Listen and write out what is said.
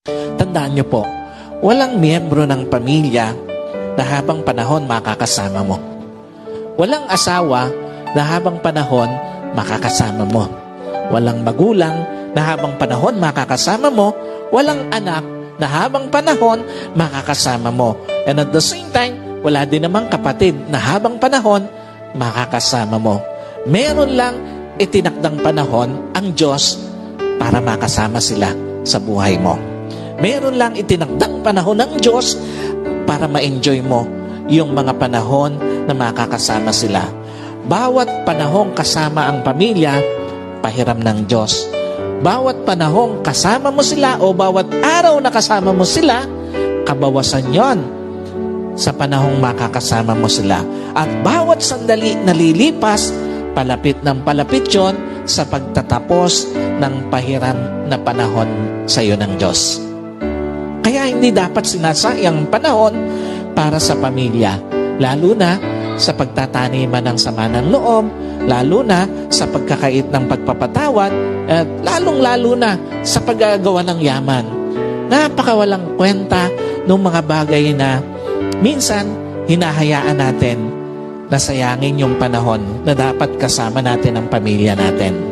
Tandaan niyo po, walang miyembro ng pamilya na habang panahon makakasama mo. Walang asawa na habang panahon makakasama mo. Walang magulang na habang panahon makakasama mo. Walang anak na habang panahon makakasama mo. And at the same time, wala din namang kapatid na habang panahon makakasama mo. Meron lang itinakdang panahon ang Diyos para makasama sila sa buhay mo. Meron lang itinakdang panahon ng Diyos para ma-enjoy mo yung mga panahon na makakasama sila. Bawat panahong kasama ang pamilya, pahiram ng Diyos. Bawat panahong kasama mo sila o bawat araw na kasama mo sila, kabawasan yon sa panahong makakasama mo sila. At bawat sandali na lilipas, palapit ng palapit yon sa pagtatapos ng pahiram na panahon sa iyo ng Diyos. Kaya hindi dapat sinasayang panahon para sa pamilya, lalo na sa pagtataniman ng sama ng loob, lalo na sa pagkakait ng pagpapatawad, at lalong-lalo na sa paggagawa ng yaman. Napakawalang kwenta ng mga bagay na minsan hinahayaan natin na sayangin yung panahon na dapat kasama natin ang pamilya natin.